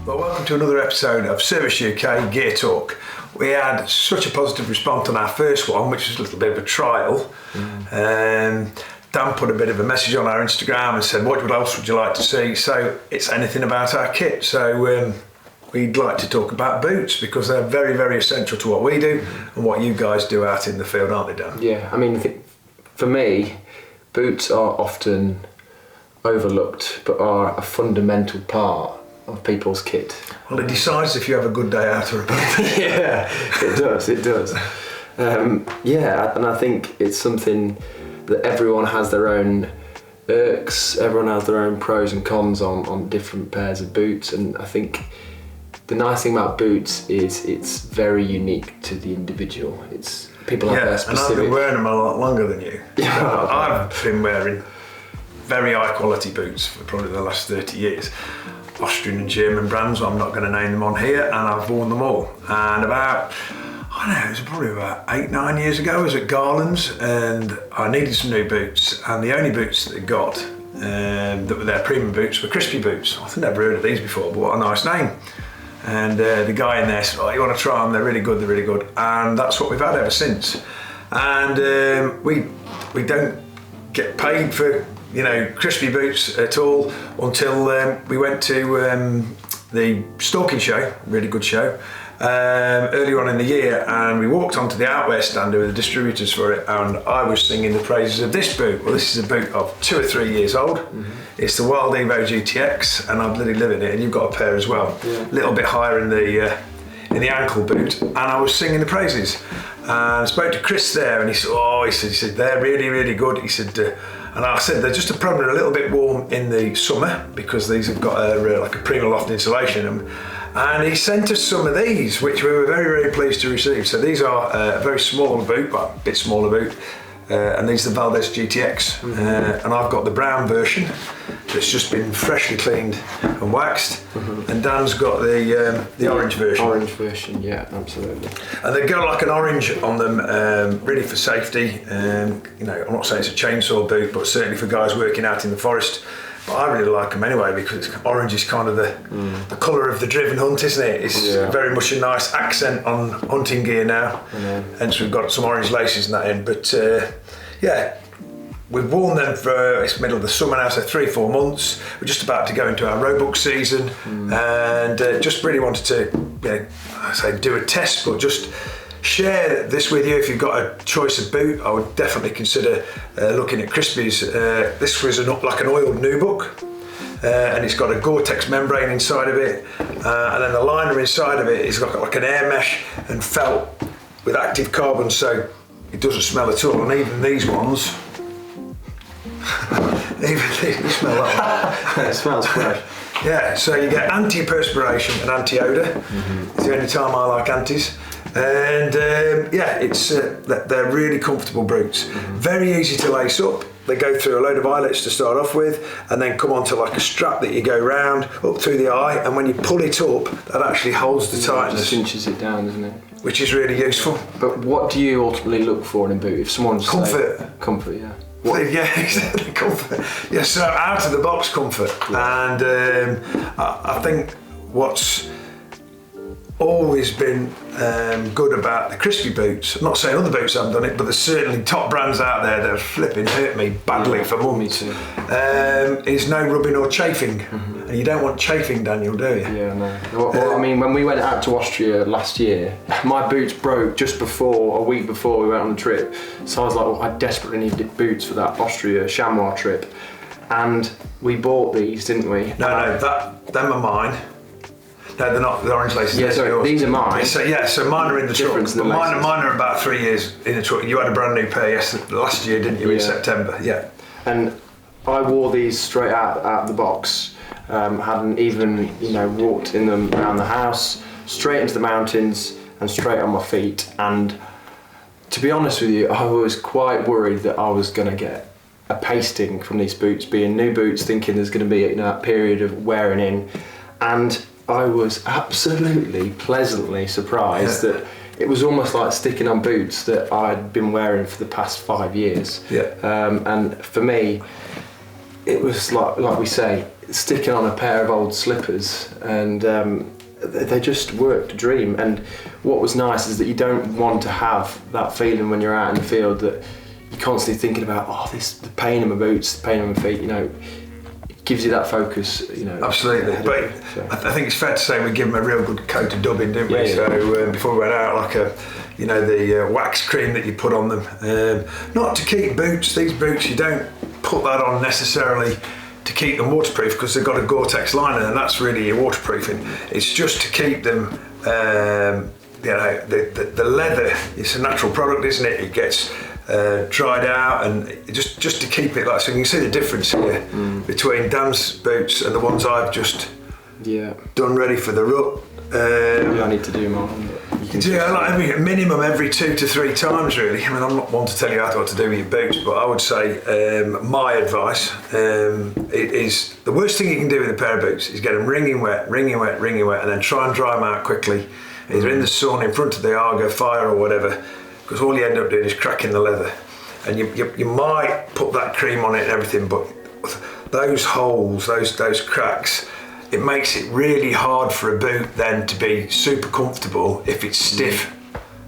Well, welcome to another episode of Service UK Gear Talk. We had such a positive response on our first one, which was a little bit of a trial. Dan put a bit of a message on our Instagram and said, what else would you like to see? So it's anything about our kit. So we'd like to talk about boots because they're very, very essential to what we do and what you guys do out in the field, aren't they, Dan? Yeah, I mean, for me, boots are often overlooked but are a fundamental part of people's kit. Well, it decides if you have a good day out or a bad day. Yeah, it does. Yeah, and I think it's something that everyone has their own irks, everyone has their own pros and cons on different pairs of boots, and I think the nice thing about boots is it's very unique to the individual. It's people have their specific... and I've been wearing them a lot longer than you. Yeah. I've been wearing very high quality boots for probably the last 30 years. Austrian and German brands, I'm not going to name them on here, and I've worn them all. And about, I don't know, it was probably about 8-9 years ago, I was at Garland's and I needed some new boots, and the only boots that they got that were their premium boots were Crispi boots. I've never heard of these before, but what a nice name. And the guy in there said, oh, you want to try them? They're really good. And that's what we've had ever since. And we don't get paid for Crispi boots at all until we went to the Stalking show, really good show, earlier on in the year, and we walked onto the outwear stand with the distributors for it, and I was singing the praises of this boot. Well, this is a boot of 2 or 3 years old. It's the Wild Evo GTX, and I bloody live in it, and you've got a pair as well. A little bit higher in the ankle boot, and I was singing the praises. And I spoke to Chris there, and he said, they're really, really good. He said, and I said, they're just probably a little bit warm in the summer because these have got like a Prima Loft insulation in them. And he sent us some of these, which we were very, very pleased to receive. So these are a very small boot, but a bit smaller boot. And these are the Valdez GTX. And I've got the brown version that's just been freshly cleaned and waxed. And Dan's got the orange version. Orange version, yeah, absolutely. And they go like an orange on them, really for safety. I'm not saying it's a chainsaw boot, but certainly for guys working out in the forest. But I really like them anyway because orange is kind of the colour of the driven hunt, isn't it? It's very much a nice accent on hunting gear now. Hence we've got some orange laces in that end. But we've worn them for, it's middle of the summer now, so 3-4 months. We're just about to go into our roebuck season, and just really wanted to do a test, but just share this with you. If you've got a choice of boot, I would definitely consider looking at Crispi's. This was like an oiled nubuck, and it's got a Gore-Tex membrane inside of it, and then the liner inside of it is got like an air mesh and felt with active carbon, so it doesn't smell at all. And even these ones, even these smell like that. It smells fresh. Yeah, so you get anti-perspiration and anti-odour. It's the only time I like antis. And it's they're really comfortable boots. Very easy to lace up. They go through a load of eyelets to start off with, and then come onto like a strap that you go round up through the eye, and when you pull it up, that actually holds the tightness. It cinches it down, doesn't it? Which is really useful. But what do you ultimately look for in a boot? If someone's comfort, yeah. Yeah, exactly, comfort. Yeah, so out of the box comfort. And I think what's always been good about the Crispi boots, I'm not saying other boots haven't done it, but there's certainly top brands out there that have flipping hurt me badly for months. Is no rubbing or chafing. And you don't want chafing, Daniel, do you? Yeah, no. Well, I mean, when we went out to Austria last year, my boots broke just a week before we went on the trip. So I was like, well, I desperately needed boots for that Austria chamois trip. And we bought these, didn't we? No, them are mine. No, they're not. The orange laces. Yeah, sorry, these are mine. So mine are in the truck. But mine are about 3 years in the truck. You had a brand new pair last year, didn't you? In September. Yeah. And I wore these straight out of the box. Hadn't even walked in them around the house, straight into the mountains and straight on my feet. And to be honest with you, I was quite worried that I was going to get a pasting from these boots, being new boots, thinking there's going to be a period of wearing in, and I was absolutely pleasantly surprised that it was almost like sticking on boots that I'd been wearing for the past 5 years. And for me, it was like we say, sticking on a pair of old slippers, and they just worked a dream. And what was nice is that you don't want to have that feeling when you're out in the field that you're constantly thinking about, the pain in my boots, the pain in my feet, you know. It gives you that focus, you know. Absolutely, but I think it's fair to say we give them a real good coat of dubbing, didn't we? Yeah. So before we went out, like the wax cream that you put on them, not to keep boots. These boots, you don't put that on necessarily to keep them waterproof, because they've got a Gore-Tex liner, and that's really your waterproofing. It's just to keep them, the leather, it's a natural product, isn't it? It gets dried out, and just to keep it like, so you can see the difference here between Dan's boots and the ones I've just done ready for the rut. I need to do more. Like minimum every 2 to 3 times, really. I mean, I'm not one to tell you what to do with your boots, but I would say my advice it is the worst thing you can do with a pair of boots is get them wringing wet, and then try and dry them out quickly, either in the sun, in front of the Argo fire or whatever, because all you end up doing is cracking the leather. And you might put that cream on it and everything, but those holes, those cracks, it makes it really hard for a boot then to be super comfortable if it's stiff.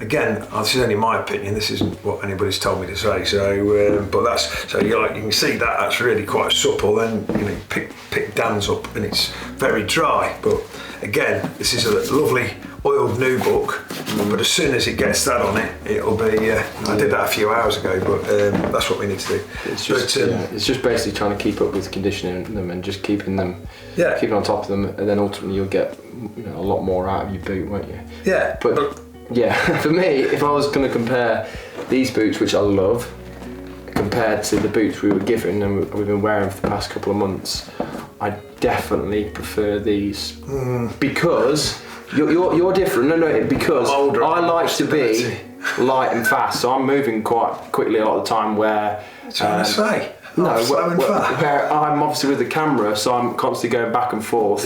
Again, this is only my opinion. This isn't what anybody's told me to say. So, but you can see that's really quite supple. Then you pick Dan's up and it's very dry. But again, this is a lovely oiled nubuck. But as soon as it gets that on it, it'll be. I did that a few hours ago, but that's what we need to do. It's just basically trying to keep up with conditioning them and just keeping on top of them, and then ultimately you'll get a lot more out of your boot, won't you? Yeah. But for me, if I was going to compare these boots, which I love, compared to the boots we were given and we've been wearing for the past couple of months, I definitely prefer these because you're different. No, because I like to be light and fast, so I'm moving quite quickly a lot of the time. Where trying to say. Where I'm obviously with the camera, so I'm constantly going back and forth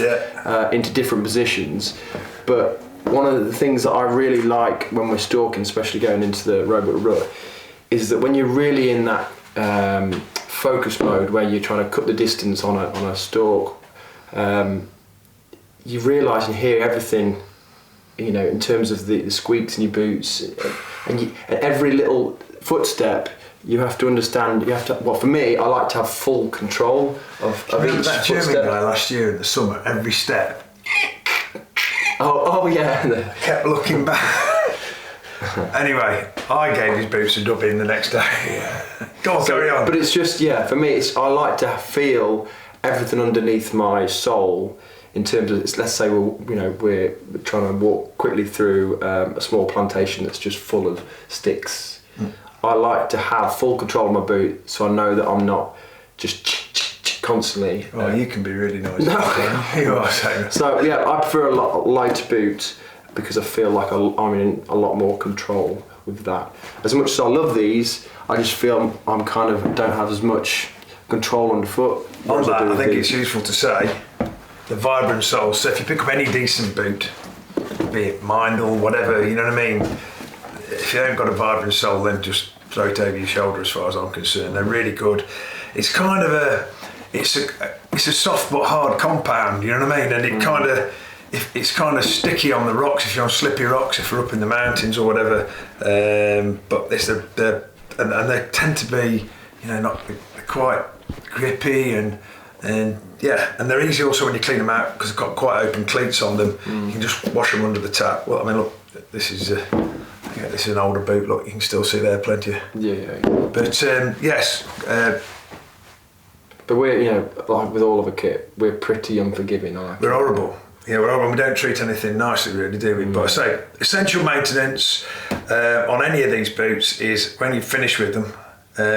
into different positions. But one of the things that I really like when we're stalking, especially going into the robot rut, is that when you're really in that focus mode where you're trying to cut the distance on a stalk, you realise and hear everything, in terms of the squeaks in your boots, and every little footstep. You have to understand. For me, I like to have full control of each that footstep. German guy last year in the summer, every step. Oh yeah. Kept looking back. Anyway, I gave his boots a dubbing the next day. Go on, carry on. But it's just, for me, I like to feel everything underneath my sole. In terms of, let's say we're trying to walk quickly through a small plantation that's just full of sticks. I like to have full control of my boot, so I know that I'm not just constantly. Oh, you can be really noisy. No. You are saying. So I prefer a lighter boot because I feel like I'm in a lot more control with that. As much as I love these, I just feel I'm kind of don't have as much control underfoot. On that, I think it's useful to say the vibrant sole. So if you pick up any decent boot, be it mine or whatever, you know what I mean. If you haven't got a vibrant sole, then just throw it over your shoulder. As far as I'm concerned, they're really good. It's kind of it's a soft but hard compound. You know what I mean? And it's kind of sticky on the rocks if you're on slippy rocks, if you're up in the mountains or whatever. But they tend to be, they're quite grippy and they're easy also when you clean them out because they've got quite open cleats on them. You can just wash them under the tap. Well, I mean, look, this is an older boot. Look, you can still see there plenty. Yeah. But yes. But we're, like with all of a kit, we're pretty unforgiving. We're horrible. Yeah, we're horrible. We don't treat anything nicely, really, do we? But I say, essential maintenance on any of these boots is when you finish with them,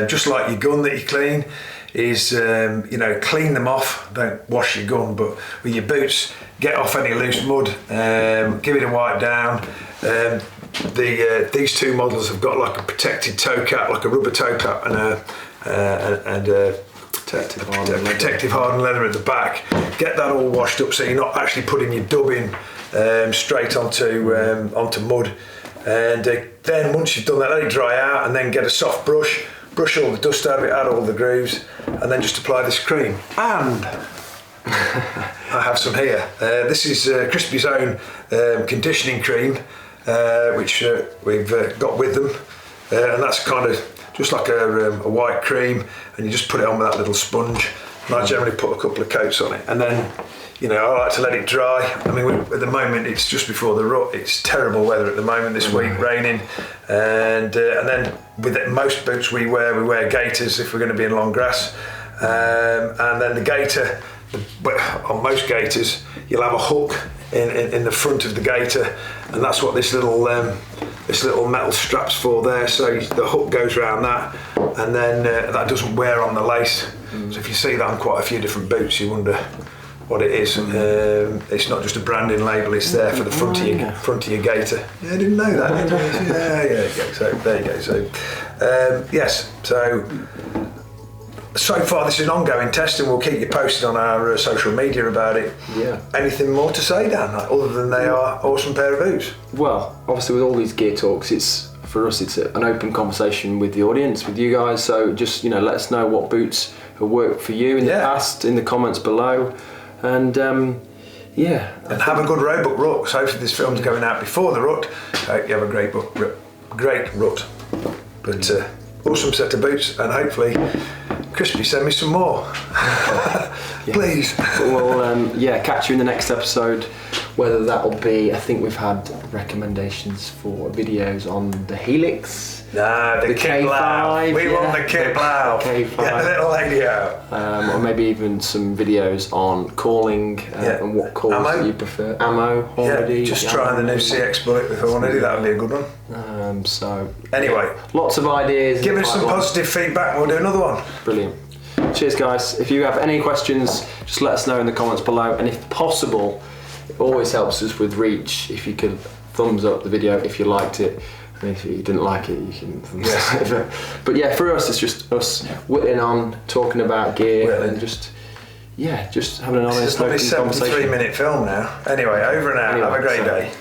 just like your gun that you clean, is clean them off. Don't wash your gun, but with your boots, get off any loose mud, give it a wipe down. These two models have got like a protected toe cap, like a rubber toe cap, and a protective hardened leather at the back. Get that all washed up so you're not actually putting your dubbing straight onto mud. And then once you've done that, let it dry out, and then get a soft brush all the dust out of it, add all the grooves, and then just apply this cream. And I have some here. This is Crispi's own conditioning cream, which we've got with them, and that's kind of just like a white cream, and you just put it on with that little sponge. And I generally put a couple of coats on it, and then, you know, I like to let it dry. I mean, at the moment it's just before the rut. It's terrible weather at the moment this week, raining, and then with most boots we wear gaiters if we're going to be in long grass, and then the gaiter. On most gaiters, you'll have a hook in the front of the gaiter, and that's what this little metal strap's for there. So the hook goes around that, and then that doesn't wear on the lace. So if you see that on quite a few different boots, you wonder what it is. It's not just a branding label; it's there for the front of your gaiter. Yeah, I didn't know that. Yeah. So there you go. So yes. So far, this is an ongoing test, and we'll keep you posted on our social media about it. Yeah. Anything more to say, Dan, other than they are awesome pair of boots? Well, obviously with all these gear talks, it's an open conversation with the audience, with you guys. So just, you know, let us know what boots have worked for you in the past in the comments below, and and have a good roebuck rut. So hopefully this film's going out before the rut. Hope you have a great rut. But awesome set of boots, and hopefully Crispi, send me some more. Please. We'll catch you in the next episode, whether that'll be, I think we've had recommendations for videos on the Helix. Nah, the Kit Blau. We want the Kit Blau. K5. Get the little lady out. Or maybe even some videos on calling and what calls you prefer. Ammo, already. Just trying the new CX bullet with hornady, that would be a good one. Anyway, lots of ideas. Give us some positive feedback, we'll do another one. Brilliant. Cheers, guys. If you have any questions, just let us know in the comments below, and if possible, it always helps us with reach if you could thumbs up the video if you liked it. And if you didn't like it, you can thumbs up. But yeah, for us, it's just us whittling on, talking about gear, and just having an honest, open conversation. It's probably a 73-minute film now. Anyway, over and out. Have a great day.